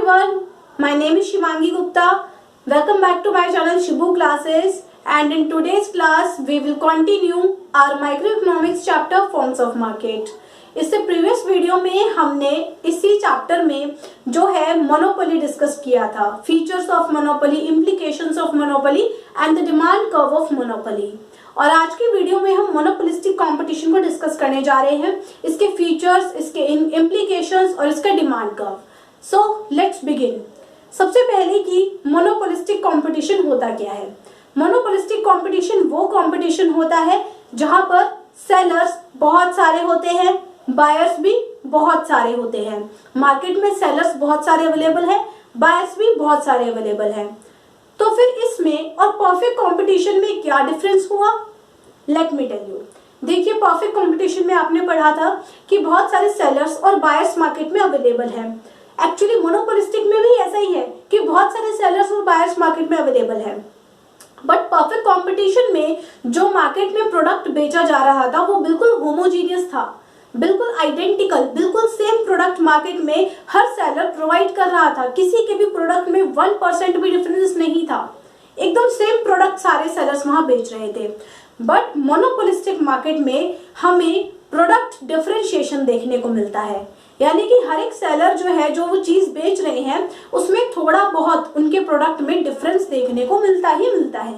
everyone, my name is Shimangi Gupta. Welcome back to my channel Shibu Classes, and in today's class we will continue our microeconomics chapter forms of market. इससे previous video में हमने इसी chapter में जो है monopoly discuss किया था, features of monopoly, implications of monopoly and the demand curve of monopoly. और आज की वीडियो में हम मोनोपोलिस्टिक कंपटीशन को डिस्कस करने जा रहे हैं, इसके फीचर्स, इसके इम्प्लीकेशंस और इसका demand curve. So let's begin. सबसे पहले कि मोनोपोलिस्टिक कंपटीशन होता क्या है। मोनोपोलिस्टिक कंपटीशन वो कंपटीशन होता है जहां पर सेलर्स बहुत सारे होते हैं, बायर्स भी बहुत सारे होते हैं। मार्केट में सेलर्स बहुत सारे अवेलेबल हैं, बायर्स भी बहुत सारे अवेलेबल हैं। तो फिर इसमें और परफेक्ट कंपटीशन में क्या डिफरेंस हुआ, लेट मी टेल यू। देखिए, परफेक्ट कंपटीशन में आपने पढ़ा था कि बहुत सारे सेलर्स और बायर्स मार्केट में अवेलेबल हैं। एक्चुअली मोनोपोलिस्टिक में भी ऐसा ही है कि बहुत सारे सेलर्स और बायर्स मार्केट में अवेलेबल है, बट परफेक्ट कंपटीशन में जो मार्केट में प्रोडक्ट बेचा जा रहा था वो बिल्कुल होमोजीनियस था, बिल्कुल आइडेंटिकल, बिल्कुल सेम प्रोडक्ट मार्केट में हर सेलर प्रोवाइड कर रहा था। किसी के भी प्रोडक्ट में 1% भी डिफरेंस नहीं था, एकदम सेम प्रोडक्ट सारे सेलर्स वहां बेच रहे थे। बट मोनोपोलिस्टिक मार्केट में हमें प्रोडक्ट डिफरेंशिएशन देखने को मिलता है, यानी कि हर एक सेलर जो है, जो वो चीज बेच रहे हैं, उसमें थोड़ा बहुत उनके प्रोडक्ट में डिफरेंस देखने को मिलता ही मिलता है।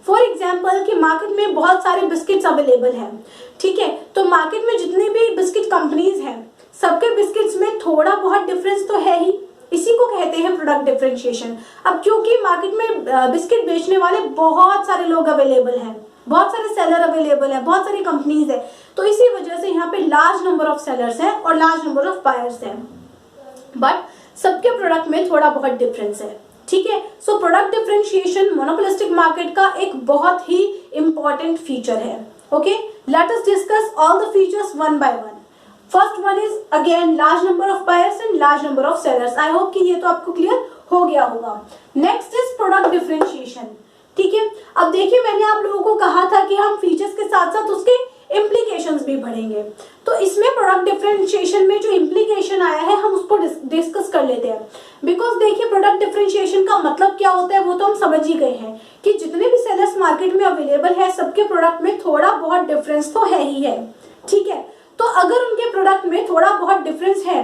फॉर एग्जाम्पल कि मार्केट में बहुत सारे बिस्किट्स अवेलेबल हैं, ठीक है, तो मार्केट में जितने भी बिस्किट कंपनीज हैं, सबके बिस्किट्स में थोड़ा बहुत डिफरेंस तो है ही, इसी को कहते हैं प्रोडक्ट डिफरेंशिएशन। अब क्योंकि मार्केट में बिस्किट बेचने वाले बहुत सारे लोग अवेलेबल हैं, बहुत सारे सेलर अवेलेबल है, बहुत सारी कंपनीज है, तो इसी वजह से यहाँ पे लार्ज नंबर ऑफ सेलर्स हैं और लार्ज नंबर ऑफ बायर्स हैं, बट सबके प्रोडक्ट में थोड़ा बहुत डिफरेंस है, ठीक है। So product differentiation monopolistic market का एक बहुत ही इंपॉर्टेंट फीचर है। Okay, let us discuss all the features one by one. First one is again large number of buyers and large number of sellers. I hope कि ये तो आपको clear हो गया होगा। नेक्स्ट इज प्रोडक्ट डिफरेंशिएशन, ठीक है। अब देखिए, मैंने आप लोगों को कहा था कि हम फीचर्स के साथ साथ उसके इम्प्लीकेशंस भी पढ़ेंगे, तो इसमें प्रोडक्ट डिफरेंशिएशन में जो इम्प्लीकेशन आया है हम उसको डिस्कस कर लेते हैं। बिकॉज देखिए, प्रोडक्ट डिफरेंशिएशन का मतलब क्या होता है वो तो हम समझ ही गए हैं कि जितने भी सेलर्स मार्केट में अवेलेबल है, सबके प्रोडक्ट में थोड़ा बहुत डिफरेंस तो है ही है, ठीक है। तो अगर उनके प्रोडक्ट में थोड़ा बहुत डिफरेंस है,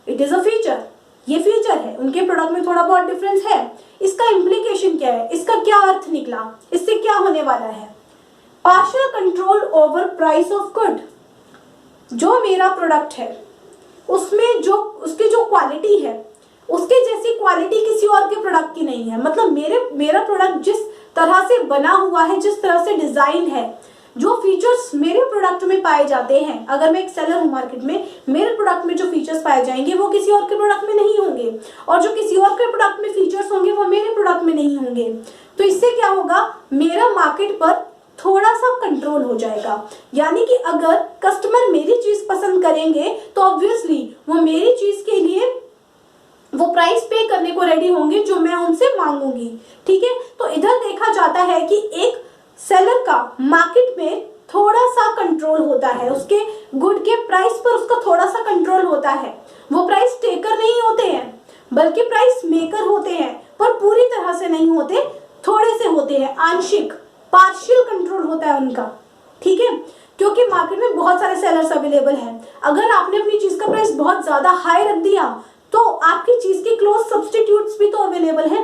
इट इज अ फीचर, ये फीचर है, उनके प्रोडक्ट में थोड़ा बहुत डिफरेंस है। इसका इम्प्लीकेशन क्या है, इसका क्या अर्थ निकला, इससे क्या होने वाला है, partial control over price of good. जो मेरा प्रोडक्ट है उसमें जो उसकी जो क्वालिटी है, उसके जैसी क्वालिटी किसी और के प्रोडक्ट की नहीं है। मतलब मेरा प्रोडक्ट जिस तरह से बना हुआ है, जिस तरह से डिजाइन है, जो फीचर्स मेरे प्रोडक्ट में पाए जाते हैं, अगर मैं एक सेलर हूं मार्केट में, मेरे प्रोडक्ट में जो फीचर्स पाए जाएंगे वो किसी और के प्रोडक्ट में नहीं होंगे, और जो किसी और के प्रोडक्ट में फीचर्स होंगे वो मेरे प्रोडक्ट में नहीं होंगे। तो इससे क्या होगा, मेरा मार्केट पर थोड़ा सा कंट्रोल हो जाएगा। यानी कि अगर कस्टमर मेरी चीज पसंद करेंगे तो ऑब्वियसली वो मेरी चीज के लिए वो प्राइस पे करने को रेडी होंगे जो मैं उनसे मांगूंगी, ठीक है। तो इधर देखा जाता है कि एक सेलर का मार्केट में थोड़ा सा कंट्रोल होता है, उसके गुड के प्राइस पर उसका थोड़ा सा कंट्रोल होता है। वो प्राइस टेकर नहीं होते हैं, बल्कि प्राइस मेकर होते हैं, पर पूरी तरह से नहीं होते, थोड़े से होते हैं, आंशिक, पार्शियल कंट्रोल होता है उनका, ठीक है। क्योंकि मार्केट में बहुत सारे सेलर्स अवेलेबल हैं, अगर आपने अपनी चीज का प्राइस बहुत ज्यादा हाई रख दिया तो आपकी चीज के क्लोज सब्स्टिट्यूट्स भी तो अवेलेबल हैं।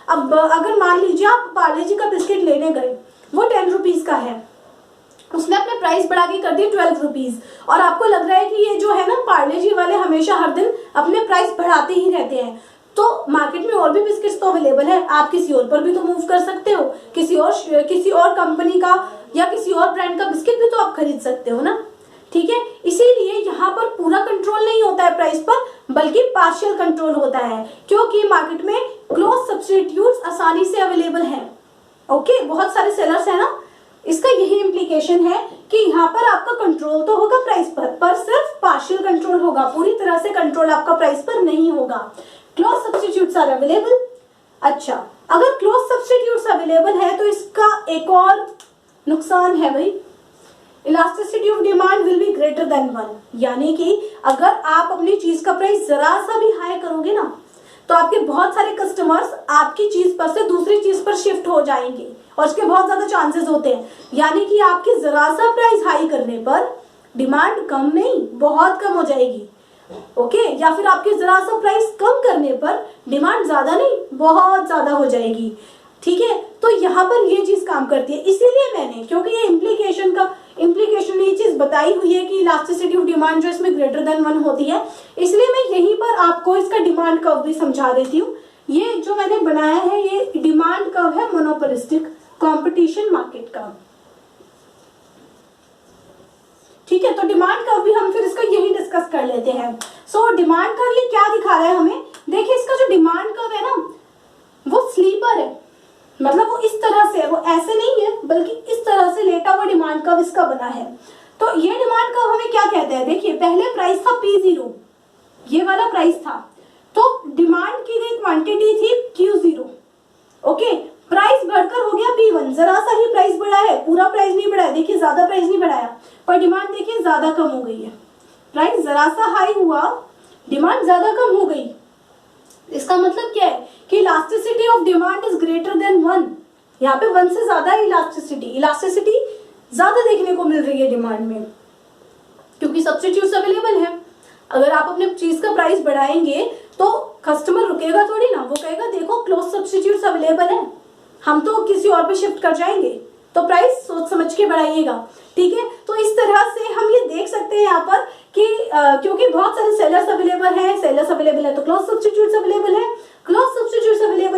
अब अगर मान लीजिए आप पार्ले जी का बिस्किट लेने गए, वो 10 रुपीज का है, उसने अपने प्राइस बढ़ा के कर दी 12 रुपीज, और आपको लग रहा है कि ये जो है ना पार्ले जी वाले हमेशा हर दिन अपने प्राइस बढ़ाते ही रहते हैं, तो मार्केट में और भी बिस्किट्स तो अवेलेबल है, आप किसी और पर भी तो मूव कर सकते हो, किसी और कंपनी का या किसी और ब्रांड का बिस्किट भी तो आप खरीद सकते हो ना, ठीक है। इसीलिए यहाँ पर पूरा कंट्रोल नहीं होता है प्राइस पर, बल्कि पार्शियल कंट्रोल होता है, क्योंकि मार्केट में क्लोज सब्स्टिट्यूट्स आसानी से अवेलेबल हैं। ओके, बहुत सारे सेलर्स है ना, इसका यही इम्प्लीकेशन है कि यहाँ पर आपका कंट्रोल तो होगा प्राइस पर सिर्फ पार्शियल कंट्रोल होगा, पूरी तरह से कंट्रोल आपका प्राइस पर नहीं होगा। Close substitutes are available. अच्छा, अगर क्लोज सब्स्टिट्यूट्स अवेलेबल है तो इसका एक और नुकसान है भाई, elasticity of demand will be greater than 1। यानी कि अगर आप अपनी चीज का प्राइस जरा सा भी हाई करोगे ना, तो आपके बहुत सारे कस्टमर्स आपकी चीज पर से दूसरी चीज पर शिफ्ट हो जाएंगे और इसके बहुत ज्यादा चांसेस होते हैं। यानी कि आपकी जरा सा प्राइस हाई करने पर डिमांड कम नहीं बहुत कम हो जाएगी। ओके, या फिर आपके जरा सा प्राइस कम करने पर डिमांड ज्यादा नहीं बहुत ज्यादा हो जाएगी। ठीक है, तो यहाँ पर ये चीज काम करती है। इसीलिए मैंने, क्योंकि ये इम्प्लीकेशन ये चीज बताई हुई है कि इलास्टिसिटी ऑफ डिमांड जो इसमें ग्रेटर देन 1 होती है, इसलिए मैं यहीं पर आपको इसका डिमांड कर्व भी समझा देती हूँ। ये जो मैंने बनाया है ये डिमांड कर्व है मोनोपोलिस्टिक कंपटीशन मार्केट का। ठीक है, तो डिमांड कर्व भी हम फिर इसका यही डिस्कस कर लेते हैं। सो डिमांड कर्व ये क्या दिखा रहा है हमें, देखिए इसका जो डिमांड कर्व है ना वो स्लीपर है, मतलब वो इस तरह से, वो ऐसे नहीं है बल्कि इस तरह से लेटा हुआ डिमांड कर्व इसका बना है। तो ये डिमांड कर्व हमें क्या कहता है, देखिए पहले प्राइस था P0, ये वाला प्राइस था, तो डिमांड की गई क्वांटिटी थी Q0। ओके, प्राइस बढ़कर हो गया P1, जरा सा ही प्राइस बढ़ा है, पूरा प्राइस नहीं बढ़ा है, देखिए ज्यादा प्राइस नहीं बढ़ाया, पर डिमांड देखिए ज्यादा कम हो गई है। प्राइस जरा सा हाई हुआ, डिमांड ज्यादा कम हो गई। इसका मतलब क्या है कि elasticity of demand is greater than 1। यहाँ पे 1 से ज्यादा है इलास्टिसिटी ज्यादा देखने को मिल रही है डिमांड में, क्योंकि सब्स्टिट्यूट्स अवेलेबल है। अगर आप अपने चीज का प्राइस बढ़ाएंगे तो कस्टमर रुकेगा थोड़ी ना, वो कहेगा देखो क्लोज सब्स्टिट्यूट्स अवेलेबल है, हम तो किसी और पे शिफ्ट कर जाएंगे, तो प्राइस सोच समझ के बढ़ाइएगा। ठीक है, तो इस तरह से हम ये देख सकते हैं यहाँ पर कि क्योंकि बहुत सारे सेलर्स अवेलेबल है तो क्लोज सब्स्टिट्यूट्स अवेलेबल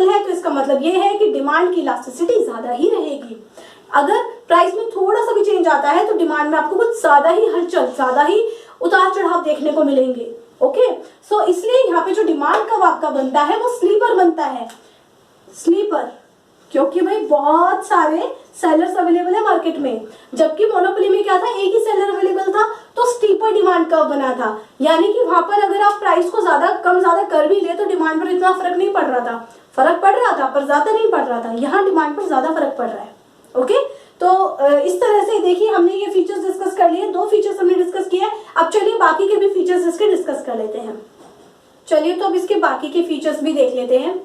है, तो इसका मतलब ये है कि डिमांड की इलास्टिसिटी ज्यादा ही रहेगी। अगर प्राइस में थोड़ा सा भी चेंज आता है तो डिमांड में आपको कुछ ज्यादा ही हलचल, ज्यादा ही उतार चढ़ाव देखने को मिलेंगे। ओके, सो इसलिए यहाँ पे जो डिमांड कर्व आपका बनता है वो स्लीपर बनता है। स्लीपर क्योंकि भाई बहुत सारे सेलर्स अवेलेबल है मार्केट में, जबकि मोनोपोली में क्या था, एक ही सेलर अवेलेबल था, तो स्टीपर डिमांड कर्व बना था। यानी कि वहां पर अगर आप प्राइस को कम ज्यादा कर भी ले तो डिमांड पर इतना फर्क नहीं पड़ रहा था, फर्क पड़ रहा था पर ज्यादा नहीं पड़ रहा था। यहाँ डिमांड पर ज्यादा फर्क पड़ रहा है। ओके, तो इस तरह से देखिए हमने ये फीचर्स डिस्कस कर लिए, 2 फीचर्स हमने डिस्कस किए। अब चलिए बाकी के भी फीचर्स इसके डिस्कस कर लेते हैं। चलिए तो अब इसके बाकी के फीचर्स भी देख लेते हैं।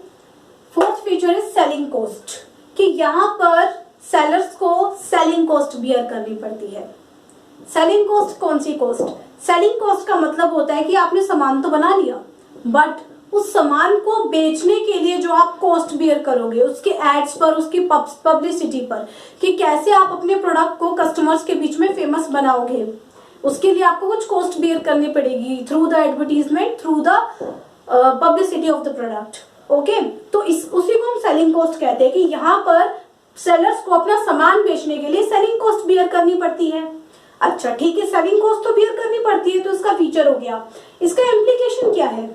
4th feature is selling cost, कि यहाँ पर सेलर्स को सेलिंग कॉस्ट बियर करनी पड़ती है। सेलिंग कॉस्ट कौन सी कॉस्ट, सेलिंग कॉस्ट का मतलब होता है कि आपने सामान तो बना लिया, बट उस सामान को बेचने के लिए जो आप कॉस्ट बियर करोगे, उसके एड्स पर, उसकी पब्लिसिटी पर, कि कैसे आप अपने प्रोडक्ट को कस्टमर्स के बीच में फेमस बनाओगे, उसके लिए आपको कुछ कॉस्ट बियर करनी पड़ेगी through the advertisement, through the publicity of the product. Okay, तो उसी को हम सेलिंग कॉस्ट कहते हैं, कि यहाँ पर सेलर्स को अपना सामान बेचने के लिए सेलिंग कॉस्ट बियर करनी पड़ती है। अच्छा ठीक है, सेलिंग कॉस्ट तो बियर करनी पड़ती है, तो इसका फीचर हो गया। इसका इम्प्लीकेशन क्या है,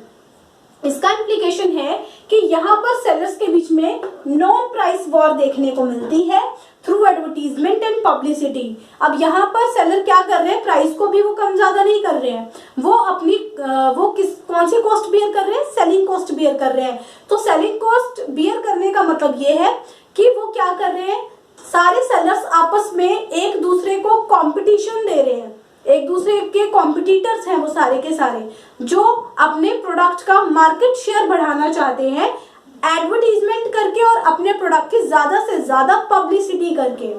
इसका इम्प्लीकेशन है कि यहाँ पर सेलर्स के बीच में नॉन प्राइस वॉर देखने को मिलती है थ्रू एडवर्टीजमेंट एंड पब्लिसिटी। अब यहाँ पर सेलर क्या कर रहे हैं, प्राइस को भी वो कम ज्यादा नहीं कर रहे हैं, वो अपनी कौन सी कॉस्ट बियर कर रहे हैं, सेलिंग कॉस्ट बियर कर रहे हैं। तो सेलिंग कॉस्ट बियर करने का मतलब ये है कि वो क्या कर रहे हैं, सारे सेलर्स आपस में एक दूसरे को कंपटीशन दे रहे हैं, एक दूसरे के कॉम्पिटिटर्स हैं वो सारे के सारे, जो अपने प्रोडक्ट का मार्केट शेयर बढ़ाना चाहते हैं एडवर्टीजमेंट करके और अपने प्रोडक्ट की ज्यादा से ज्यादा पब्लिसिटी करके।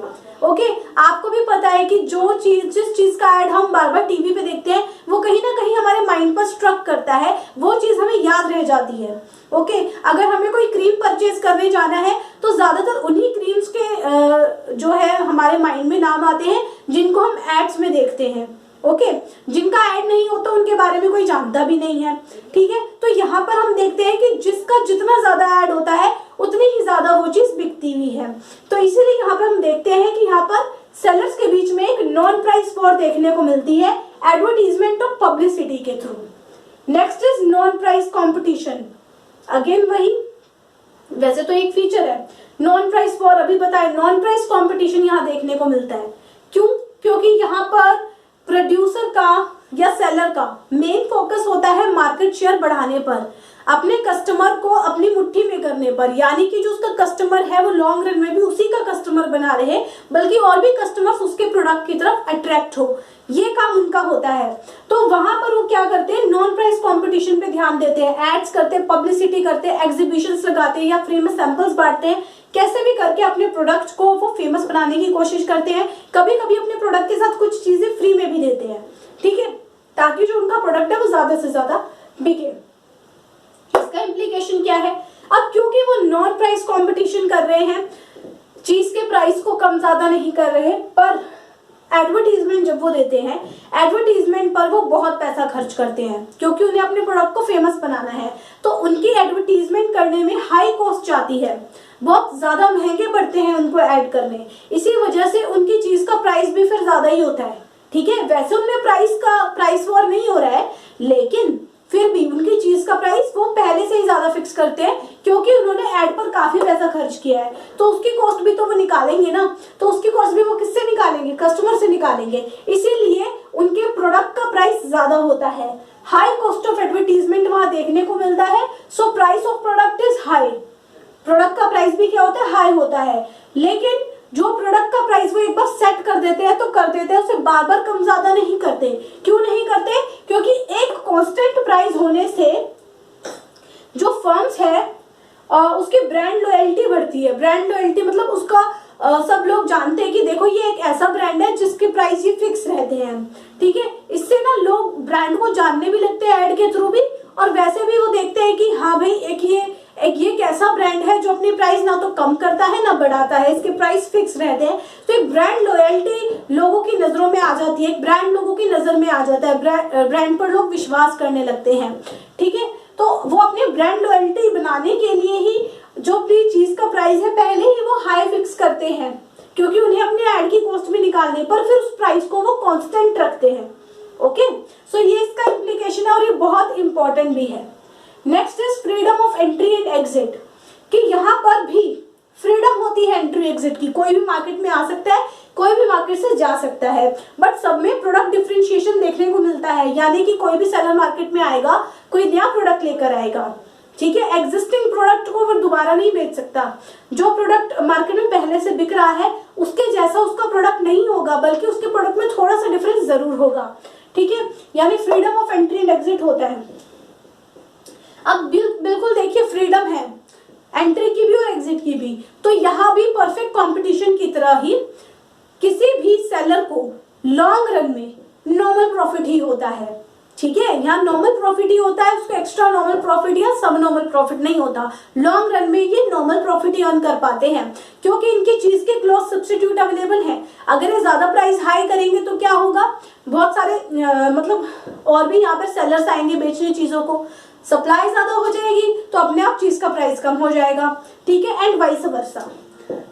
ओके, आपको भी पता है कि जिस चीज का ऐड हम बार बार टीवी पे देखते हैं वो कहीं ना कहीं हमारे माइंड पर स्ट्रक करता है, वो चीज हमें याद रह जाती है। ओके, अगर हमें कोई क्रीम परचेज करने जाना है तो ज्यादातर उन्हीं क्रीम्स के जो है हमारे माइंड में नाम आते हैं जिनको हम एड्स में देखते हैं। ओके, जिनका ऐड नहीं होता उनके बारे में कोई जानता भी नहीं है। ठीक है, तो यहाँ पर हम देखते हैं कि जिसका जितना ज्यादा ऐड होता है उतनी ही ज्यादा वो चीज बिकती हुई है। तो इसीलिए यहाँ पर हम देखते हैं कि यहाँ पर सेलर्स के बीच में एक नॉन प्राइस वॉर देखने को मिलती है एडवर्टीजमेंट और पब्लिसिटी के through. Next is non price competition. Again वही, वैसे तो एक फीचर है नॉन प्राइस वॉर, अभी बताए नॉन प्राइस कॉम्पिटिशन यहाँ देखने को मिलता है। क्यों, क्योंकि यहाँ पर प्रोड्यूसर का या सेलर का मेन फोकस होता है मार्केट शेयर बढ़ाने पर, अपने कस्टमर को अपनी मुट्ठी में करने पर, यानी कि जो उसका कस्टमर है वो लॉन्ग रन में भी उसी का कस्टमर बना रहे, बल्कि और भी कस्टमर्स उसके प्रोडक्ट की तरफ अट्रैक्ट हो, ये काम उनका होता है। तो वहां पर वो क्या करते हैं, नॉन प्राइस कंपटीशन पे ध्यान देते हैं, एड्स करते हैं, पब्लिसिटी करते हैं, एग्जीबिशंस लगाते हैं या फ्री में सैंपल्स बांटते हैं, कैसे भी करके अपने प्रोडक्ट को वो फेमस बनाने की कोशिश करते हैं। कभी कभी अपने प्रोडक्ट के साथ कुछ चीजें फ्री में भी देते हैं, ठीक है, ताकि जो उनका प्रोडक्ट है वो ज्यादा से ज्यादा बिके। इसका इम्प्लीकेशन क्या है, अब क्योंकि वो नॉन प्राइस कंपटीशन कर रहे हैं, चीज के प्राइस को कम ज्यादा नहीं कर रहे, पर एडवर्टीजमेंट जब वो देते हैं, एडवर्टीजमेंट पर वो बहुत पैसा खर्च करते हैं, क्योंकि उन्हें अपने प्रोडक्ट को फेमस बनाना है। तो उनकी एडवर्टीजमेंट करने में हाई कॉस्ट जाती है, बहुत ज्यादा महंगे पड़ते हैं उनको ऐड करने, इसी वजह से उनकी चीज का प्राइस भी फिर ज्यादा ही होता है, ठीक है। वैसे उनमें प्राइस वॉर नहीं हो रहा है, लेकिन फिर भी उनकी चीज का प्राइस वो पहले से ही ज्यादा फिक्स करते हैं, क्योंकि उन्होंने ऐड पर काफी पैसा खर्च किया है, तो उसकी कॉस्ट भी तो वो निकालेंगे ना। तो उसकी कॉस्ट भी वो किससे निकालेंगे, कस्टमर से निकालेंगे, इसीलिए उनके प्रोडक्ट का प्राइस ज्यादा होता है। हाई कॉस्ट ऑफ एडवर्टीजमेंट वहां देखने को मिलता है, so price of product is high, product का प्राइस भी क्या होता है, हाई होता है। लेकिन जो प्रोडक्ट का प्राइस वो एक बार सेट कर देते हैं तो कर देते हैं, उसे बार बार कम ज्यादा नहीं करते। क्यों नहीं करते, क्योंकि एक कांस्टेंट प्राइस होने से जो फर्म्स है उसकी ब्रांड लॉयल्टी बढ़ती है। ब्रांड लॉयल्टी मतलब उसका सब लोग जानते हैं कि देखो ये एक ऐसा ब्रांड है जिसके प्राइस ये फिक्स रहते हैं, ठीक है। इससे ना लोग ब्रांड को जानने भी लगते हैं ऐड के थ्रू भी, और वैसे भी वो देखते हैं कि हाँ भाई एक ये कैसा ब्रांड है जो अपनी प्राइस ना तो कम करता है ना बढ़ाता है, इसके प्राइस फिक्स रहते हैं। तो एक ब्रांड लॉयल्टी लोगों की नजरों में आ जाती है, एक ब्रांड लोगों की नजर में आ जाता है, ब्रांड पर लोग विश्वास करने लगते हैं, ठीक है। तो वो अपने ब्रांड लॉयल्टी बनाने के लिए ही जो अपनी चीज का प्राइस है पहले ही वो हाई फिक्स करते हैं, क्योंकि उन्हें अपने ऐड की कॉस्ट भी निकालने पर फिर उस प्राइस को वो कांस्टेंट रखते हैं। ओके, सो ये इसका इम्प्लीकेशन है और ये बहुत इंपॉर्टेंट भी है। Next is freedom of entry and exit, कि यहाँ पर भी फ्रीडम होती है एंट्री एग्जिट की, कोई भी मार्केट में आ सकता है, कोई भी मार्केट से जा सकता है, बट सब में प्रोडक्ट डिफरेंशिएशन देखने को मिलता है, यानी कि कोई भी सेलर मार्केट में आएगा, कोई नया प्रोडक्ट लेकर आएगा, ठीक है। एग्जिस्टिंग प्रोडक्ट को वो दोबारा नहीं बेच सकता, जो प्रोडक्ट मार्केट में पहले से बिक रहा है उसके जैसा उसका प्रोडक्ट नहीं होगा, बल्कि उसके प्रोडक्ट में थोड़ा सा डिफरेंस जरूर होगा, ठीक है। यानी freedom of entry and exit होता है। अब बिल्कुल देखिए फ्रीडम है एंट्री की भी और एग्जिट की भी, तो यहाँ भी परफेक्ट कंपटीशन की तरह ही किसी भी सेलर को लॉन्ग रन में नॉर्मल प्रॉफिट ही होता है, ठीक है। यहाँ नॉर्मल प्रॉफिट ही होता है, उसको एक्स्ट्रा नॉर्मल प्रॉफिट या सब नॉर्मल प्रॉफिट नहीं होता। लॉन्ग रन में ये नॉर्मल प्रॉफिट ही अर्न कर पाते हैं, क्योंकि इनकी चीज के क्लोज सब्स्टिट्यूट अवेलेबल है। अगर ये ज्यादा प्राइस हाई करेंगे तो क्या होगा, बहुत सारे मतलब और भी यहाँ पर सेलर्स आएंगे बेचने चीजों को, सप्लाई ज्यादा हो जाएगी तो अपने आप चीज का प्राइस कम हो जाएगा, ठीक है, एंड वाइस वर्सा।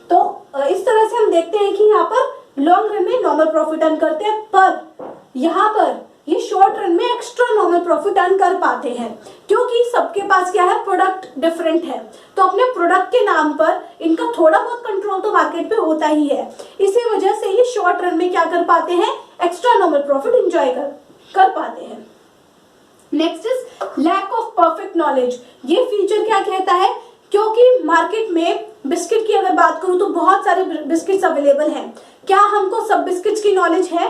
तो इस तरह से हम देखते हैं कि यहाँ पर लॉन्ग रन में नॉर्मल प्रॉफिट अर्न करते हैं, पर यहाँ पर ये शॉर्ट रन में एक्स्ट्रा नॉर्मल प्रॉफिट अर्न कर पाते हैं, क्योंकि सबके पास क्या है, प्रोडक्ट डिफरेंट है, तो अपने प्रोडक्ट के नाम पर इनका थोड़ा बहुत कंट्रोल तो मार्केट पे होता ही है। इसी वजह से ये शॉर्ट रन में क्या कर पाते हैं, एक्स्ट्रा नॉर्मल प्रॉफिट एंजॉय कर पाते हैं। Next is lack of perfect knowledge. ये फीचर क्या कहता है, क्योंकि मार्केट में बिस्किट की अगर बात करूं तो बहुत सारे बिस्किट्स अवेलेबल हैं, क्या हमको सब बिस्किट्स की नॉलेज है,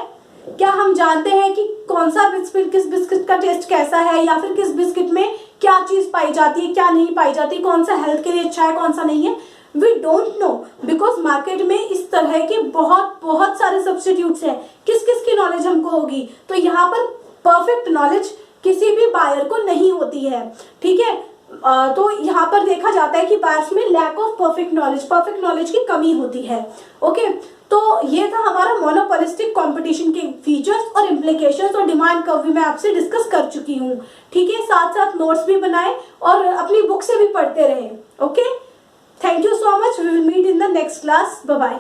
क्या हम जानते हैं कि कौन सा बिस्किट, किस बिस्किट का टेस्ट कैसा है, या फिर किस बिस्किट में क्या चीज पाई जाती है, क्या नहीं पाई जाती, कौन सा हेल्थ के लिए अच्छा है, कौन सा नहीं है, we don't know, because market में इस तरह के बहुत सारे सब्स्टिट्यूट्स हैं, किस किस की नॉलेज हमको होगी। तो यहाँ पर परफेक्ट नॉलेज किसी भी बायर को नहीं होती है, ठीक है। तो यहाँ पर देखा जाता है कि बायर्स में लैक ऑफ परफेक्ट नॉलेज की कमी होती है। ओके, तो ये था हमारा मोनोपोलिस्टिक कंपटीशन के फीचर्स और इम्प्लीकेशंस और डिमांड कर्व भी मैं आपसे डिस्कस कर चुकी हूँ, ठीक है। साथ साथ नोट्स भी बनाए और अपनी बुक से भी पढ़ते रहे। Okay, thank you so much, we will meet in the next class, bye bye.